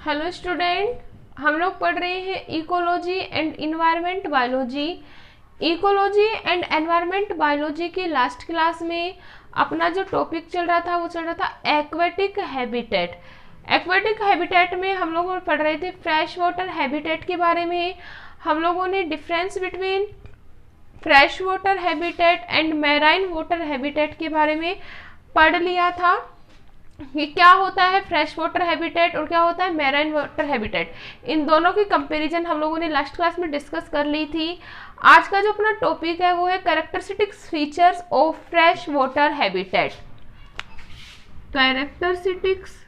Hello student, हम लोग पढ़ रहे हैं ecology and environment biology. Ecology and environment biology की लास्ट क्लास में अपना जो टॉपिक चल रहा था वो चल रहा था एक्वेटिक हैबिटेट। एक्वेटिक हैबिटेट में हम लोग पढ़ रहे थे फ्रेश वाटर हैबिटेट के बारे में। हम लोगों ने difference between fresh water habitat and marine water habitat के बारे में पढ़ लिया था कि क्या होता है फ्रेश वाटर हैबिटेट और क्या होता है मैराइन वाटर हैबिटेट। इन दोनों की कंपैरिजन हम लोगों ने लास्ट क्लास में डिस्कस कर ली थी। आज का जो अपना टॉपिक है वो है characteristics features of fresh water habitat. Characteristics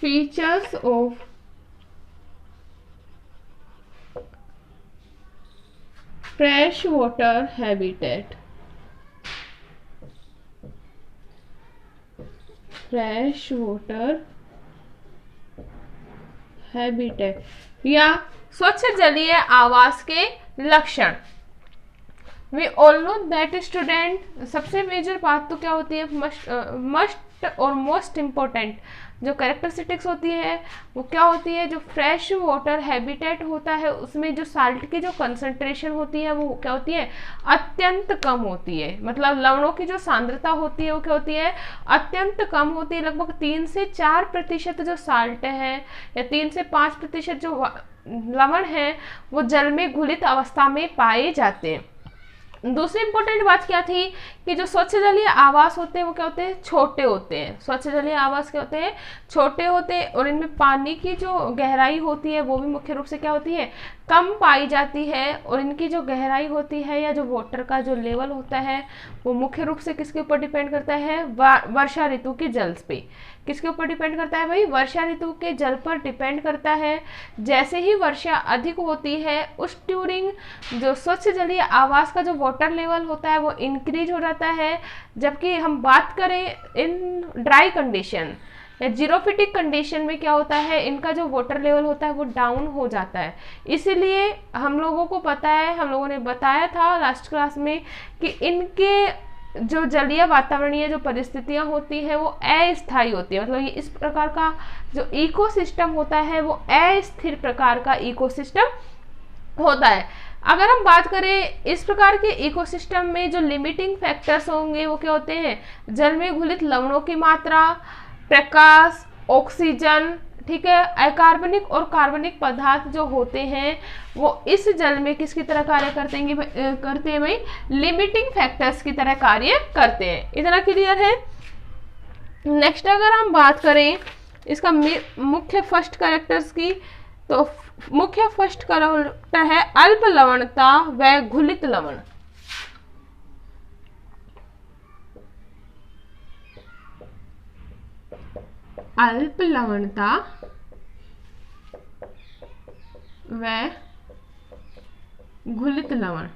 features of fresh water habitat. Fresh water habitat या स्वच्छ जलीय आवास के लक्षण। We all know that student, सबसे मेजर बात तो क्या होती है, मस्ट और मोस्ट इम्पोर्टेंट जो कैरेक्टरिस्टिक्स होती है वो क्या होती है, जो फ्रेश वाटर हैबिटेट होता है उसमें जो साल्ट की जो कंसंट्रेशन होती है वो क्या होती है, अत्यंत कम होती है। मतलब लवणों की जो सांद्रता होती है वो क्या होती है, अत्यंत कम होती है। लगभग 3 से 4% जो साल्ट है या 3 से 5% जो लवण है वो जल में घुलित अवस्था में पाए जाते हैं। दूसरी इंपॉर्टेंट बात क्या थी कि जो स्वच्छ जलीय आवास होते हैं वो क्या होते हैं, छोटे होते हैं। स्वच्छ जलीय आवास क्या होते हैं, छोटे होते हैं और इनमें पानी की जो गहराई होती है वो भी मुख्य रूप से क्या होती है, कम पाई जाती है। और इनकी जो गहराई होती है या जो वाटर का जो लेवल होता है वो मुख्य रूप से किसके ऊपर डिपेंड करता है, वर्षा ऋतु के जल पे। किसके ऊपर डिपेंड करता है भाई, वर्षा ऋतु के जल पर डिपेंड करता है। जैसे ही वर्षा अधिक होती है उस ड्यूरिंग जो स्वच्छ जलीय आवास का जो वाटर लेवल होता है वो इंक्रीज हो जाता है। जबकि हम बात करें इन ड्राई कंडीशन या जीरोफिटिक कंडीशन में क्या होता है, इनका जो वाटर लेवल होता है वो डाउन हो जाता है। इसीलिए हम लोगों को पता है, हम लोगों ने बताया था लास्ट क्लास में कि इनके जो जलीय वातावरणीय जो परिस्थितियां होती है वो अस्थायी होती है। मतलब ये इस प्रकार का जो इकोसिस्टम होता है वो अस्थिर प्रकार का इकोसिस्टम होता है। अगर हम बात करें इस प्रकार के इकोसिस्टम में जो लिमिटिंग फैक्टर्स होंगे वो क्या होते हैं, जल में घुलित लवणों की मात्रा, प्रकाश, ऑक्सीजन, ठीक है, अकार्बनिक और कार्बनिक पदार्थ जो होते हैं वो इस जल में किसकी तरह कार्य करते हैं भाई, लिमिटिंग फैक्टर्स की तरह कार्य करते हैं। इतना क्लियर है। नेक्स्ट अगर हम बात करें इसका मुख्य फर्स्ट कैरेक्टर्स की, तो मुख्य फर्स्ट कैरेक्टर है अल्प लवणता व घुलित लवण। अल्प लवणता व घुलित लवण।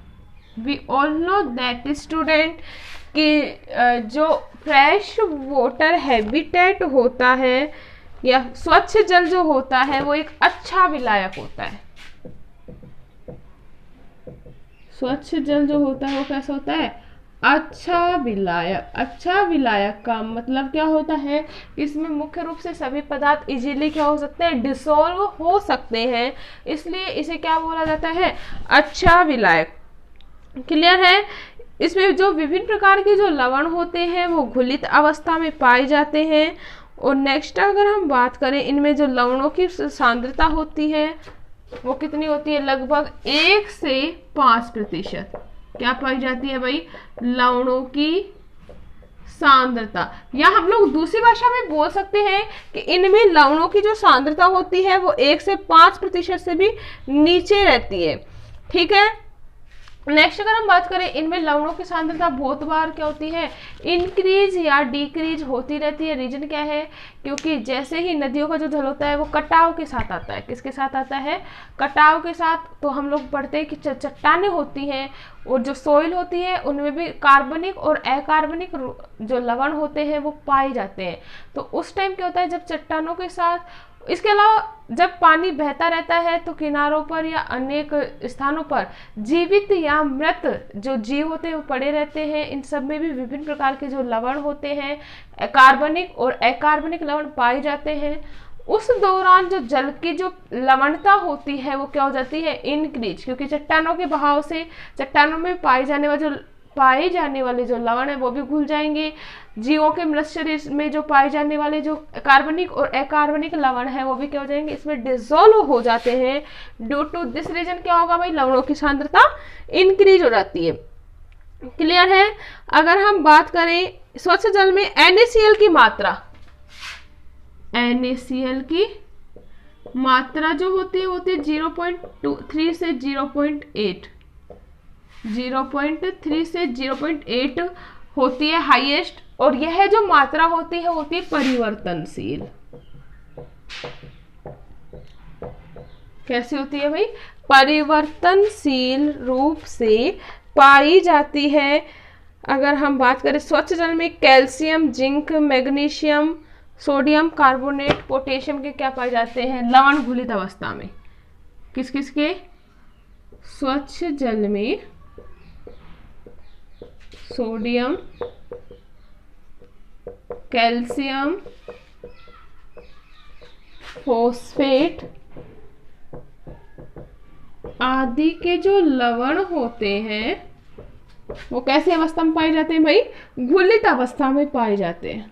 We all know that student कि जो फ्रेश वाटर हैबिटेट होता है या स्वच्छ जल जो होता है वो एक अच्छा विलायक होता है। स्वच्छ जल जो होता है वो कैसा होता है, अच्छा विलायक। अच्छा विलायक का मतलब क्या होता है, इसमें मुख्य रूप से सभी पदार्थ इजीली क्या हो सकते हैं, डिसॉल्व हो सकते हैं, इसलिए इसे क्या बोला जाता है, अच्छा विलायक। क्लियर है। इसमें जो विभिन्न प्रकार के जो लवण होते हैं वो घुलित अवस्था में पाए जाते हैं। और नेक्स्ट अगर हम बात करें इनमें जो लवणों की सांद्रता होती है वो कितनी होती है, लगभग 1 से 5% क्या पाई जाती है भाई, लवणों की सांद्रता। या हम लोग दूसरी भाषा में बोल सकते हैं कि इनमें लवणों की जो सांद्रता होती है वो 1 से 5% से भी नीचे रहती है। ठीक है। नेक्स्ट अगर हम बात करें इनमें लवणों की सांद्रता बहुत बार क्या होती है, इंक्रीज या डिक्रीज होती रहती है। रीजन क्या है, क्योंकि जैसे ही नदियों का जो जल होता है वो कटाव के साथ आता है। किसके साथ आता है, कटाव के साथ। तो हम लोग पढ़ते हैं कि चट्टानें होती हैं और जो सोइल होती है उनमें भी कार्बनिक और अकार्बनिक जो लवण होते हैं वो पाए जाते हैं। तो उस टाइम क्या होता है, जब चट्टानों के साथ इसके अलावा जब पानी बहता रहता है तो किनारों पर या अनेक स्थानों पर जीवित या मृत जो जीव होते हैं वो पड़े रहते हैं। इन सब में भी विभिन्न प्रकार के जो लवण होते हैं, कार्बनिक और अकार्बनिक लवण पाए जाते हैं। उस दौरान जो जल की जो लवणता होती है वो क्या हो जाती है, इंक्रीज, क्योंकि चट्टानों के बहाव से चट्टानों में पाए जाने वाले जो लवण है वो भी घुल जाएंगे। जीवों के मृत शरीर में जो पाए जाने वाले जो कार्बनिक और अकार्बनिक लवण है वो भी क्या हो जाएंगे, इसमें डिसॉल्व हो जाते हैं। ड्यू टू दिस रीजन क्या होगा भाई, लवणों की सांद्रता इंक्रीज हो जाती है। क्लियर है। अगर हम बात करें स्वच्छ जल में NaCl की मात्रा, NaCl की मात्रा जो होती है 0.3 से 0.8, 0.3 से 0.8 होती है हाईएस्ट। और यह जो मात्रा होती है परिवर्तनशील। कैसी होती है भाई, परिवर्तनशील रूप से पाई जाती है। अगर हम बात करें स्वच्छ जल में calcium, zinc, magnesium, sodium carbonate, potassium के क्या पाए जाते हैं, लवण घुलित अवस्था में। किस किस के, स्वच्छ जल में सोडियम, कैल्शियम, फॉस्फेट आदि के जो लवण होते हैं वो कैसी अवस्था में पाए जाते हैं भाई, घुलित अवस्था में पाए जाते हैं।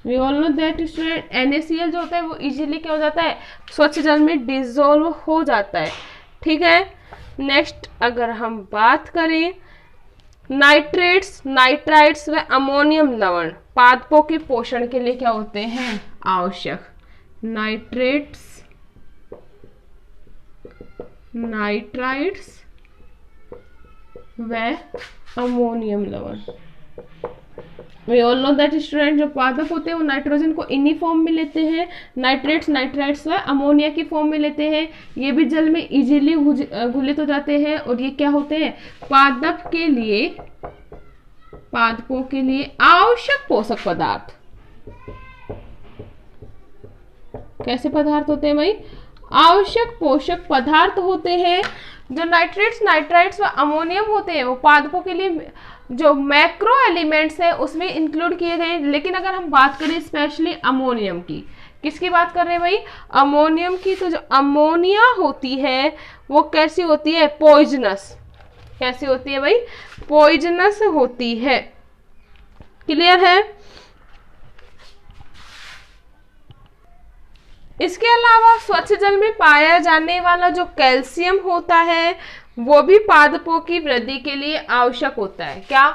We all know that student NaCl जो होता है वो इजीली क्या हो जाता है, स्वच्छ जल में डिसॉल्व हो जाता है। ठीक है। नेक्स्ट अगर हम बात करें नाइट्रेट्स, नाइट्राइट्स व अमोनियम लवण पादपों के पोषण के लिए क्या होते हैं, आवश्यक। नाइट्रेट्स, नाइट्राइट्स व अमोनियम लवण। We all know that student जो पादप होते हैं वो नाइट्रोजन को इन्हीं फॉर्म में लेते हैं, नाइट्रेट्स, नाइट्राइट्स व अमोनिया की फॉर्म में लेते हैं। ये भी जल में इजीली घुलित हो जाते हैं और ये क्या होते हैं, पादपों के लिए आवश्यक पोषक पदार्थ। कैसे पदार्थ होते हैं भाई, आवश्यक पोषक पदार्थ होते हैं। जो नाइट्रेट्स, नाइट्राइट्स व अमोनियम होते हैं वो पादपों के लिए जो मैक्रो एलिमेंट्स है उसमें इंक्लूड किए गए। लेकिन अगर हम बात करें स्पेशली अमोनियम की, किसकी बात कर रहे हैं भाई, अमोनियम की, तो जो अमोनिया होती है वो कैसी होती है, पॉइजनस। कैसी होती है भाई, पॉइजनस होती है। क्लियर है। इसके अलावा स्वच्छ जल में पाया जाने वाला जो कैल्शियम होता है वो भी पादपों की वृद्धि के लिए आवश्यक होता है। क्या,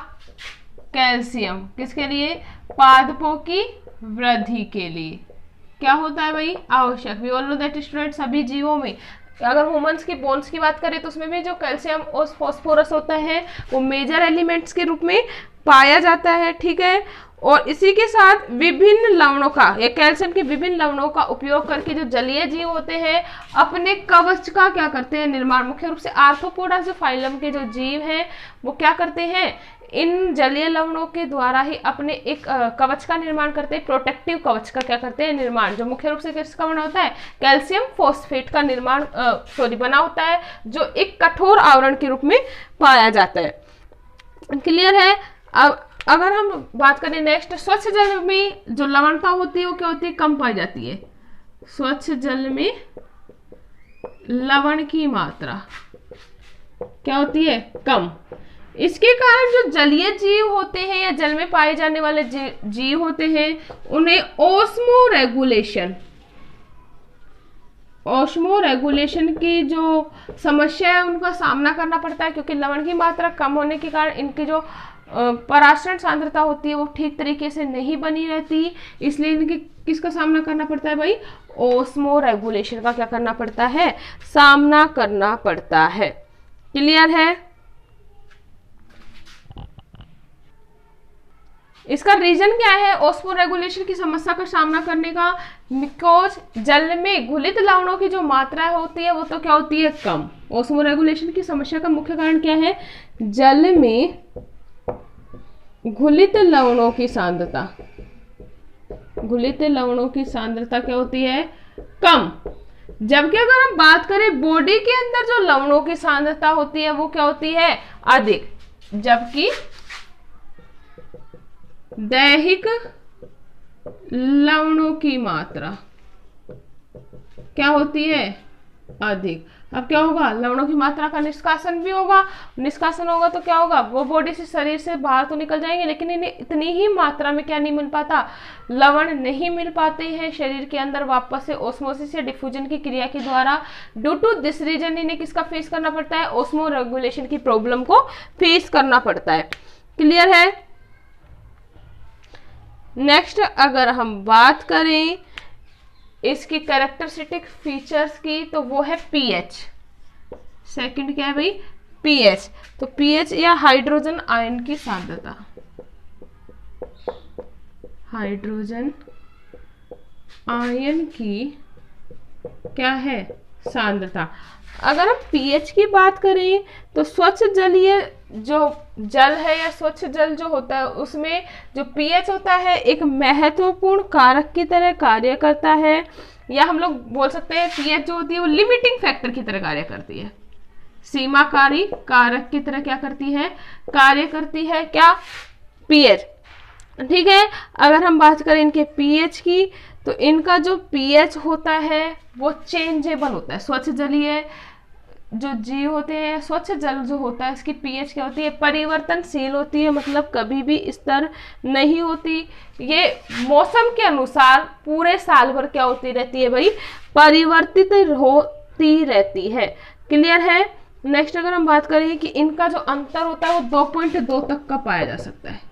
कैल्शियम किसके लिए, पादपों की वृद्धि के लिए क्या होता है भाई, आवश्यक। We all know that student सभी जीवों में, अगर ह्यूमंस की बोन्स की बात करें तो उसमें भी जो कैल्शियम और फॉस्फोरस होता है वो मेजर एलिमेंट्स के रूप में पाया जाता है। ठीक है। और इसी के साथ विभिन्न लवणों का या कैल्शियम के विभिन्न लवणों का उपयोग करके जो जलीय जीव होते हैं अपने कवच का क्या करते हैं, निर्माण। मुख्य रूप से आर्थ्रोपोडा जो फाइलम के जो जीव हैं वो क्या करते हैं, इन जलीय लवणों के द्वारा ही अपने एक कवच का निर्माण करते हैं, प्रोटेक्टिव कवच का क्या करते हैं, निर्माण, जो मुख्य रूप से किसका बना होता है, कैल्शियम फॉस्फेट का निर्माण बना होता है, जो एक कठोर आवरण के रूप में पाया जाता है। क्लियर है। अब अगर हम बात करें नेक्स्ट, स्वच्छ जल में जो लवणता होती है वो क्या होती है, कम पाई जाती है। स्वच्छ जल में लवण की मात्रा क्या होती है, कम। इसके कारण जो जलीय जीव होते हैं या जल में पाए जाने वाले जीव होते हैं उन्हें ऑस्मो रेगुलेशन की जो समस्या है उनका सामना करना पड़ता है, क्योंकि लवण की मात्रा कम होने के कारण इनकी जो पराशरण सांद्रता होती है वो ठीक तरीके से नहीं बनी रहती। इसलिए इनके किसका सामना करना पड़ता है भाई, ऑस्मो रेगुलेशन का क्या करना पड़ता है, सामना करना पड़ता है। क्लियर है। इसका रीजन क्या है ऑस्मो रेगुलेशन की समस्या का सामना करने का, बिकॉज जल में घुलित लवणों की जो मात्रा होती है वो तो क्या होती है, कम। ऑस्मो रेगुलेशन की समस्या का मुख्य कारण क्या है, जल में घुलित लवणों की सांद्रता घुलित लवणों की सांद्रता क्या होती है, कम। जबकि अगर हम बात करें बॉडी के अंदर जो लवणों की सांद्रता होती है वो क्या होती है, अधिक। जबकि दैहिक लवणों की मात्रा क्या होती है, अधिक। अब क्या होगा, लवणों की मात्रा का निष्कासन भी होगा, निष्कासन होगा तो क्या होगा, वो बॉडी से, शरीर से बाहर तो निकल जाएंगे, लेकिन इन्हें इतनी ही मात्रा में क्या नहीं मिल पाता, लवण नहीं मिल पाते हैं शरीर के अंदर वापस से ऑस्मोसिस या डिफ्यूजन की क्रिया के द्वारा। ड्यू टू दिस रीजन इन्हें किसका फेस करना पड़ता है, ऑस्मो रेगुलेशन की प्रॉब्लम को फेस करना पड़ता है। क्लियर है। नेक्स्ट अगर हम बात करें इसकी कैरेक्टरिस्टिक फीचर्स की, तो वो है पीएच। सेकंड क्या है भाई, पीएच। तो पीएच या हाइड्रोजन आयन की सांद्रता, हाइड्रोजन आयन की क्या है, सांद्रता। अगर हम पीएच की बात करें तो स्वच्छ जलीय जो जल है या स्वच्छ जल जो होता है उसमें जो पीएच होता है एक महत्वपूर्ण कारक की तरह कार्य करता है, या हम लोग बोल सकते हैं पीएच जो होती है वो लिमिटिंग फैक्टर की तरह कार्य करती है, सीमाकारी कारक की तरह क्या करती है, कार्य करती है क्या, पीएच। ठीक है। अगर हम बात करें इनके पीएच की तो इनका जो पीएच होता है वो चेंजेबल होता है। स्वच्छ जलीय जो जीव होते हैं, स्वच्छ जल जो होता है इसकी पीएच क्या होती है, परिवर्तनशील होती है, मतलब कभी भी स्थिर नहीं होती। ये मौसम के अनुसार पूरे साल भर क्या होती रहती है भाई, परिवर्तित होती रहती है। क्लियर है। नेक्स्ट अगर हम बात करें कि इनका जो अंतर होता है वो 2.2 तक का पाया जा सकता है,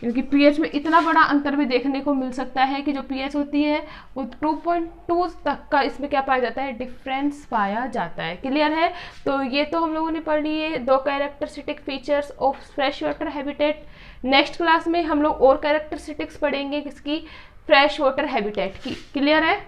क्योंकि पीएच में इतना बड़ा अंतर भी देखने को मिल सकता है कि जो पीएच होती है वो 2.2 तक का इसमें क्या पाया जाता है, डिफरेंस पाया जाता है। क्लियर है। तो ये तो हम लोगों ने पढ़ लिए 2 characteristic features of fresh water habitat. Next class में हम लोग और कैरेक्टरिस्टिक्स पढ़ेंगे किसकी, फ्रेश वाटर हैबिटेट की। क्लियर है।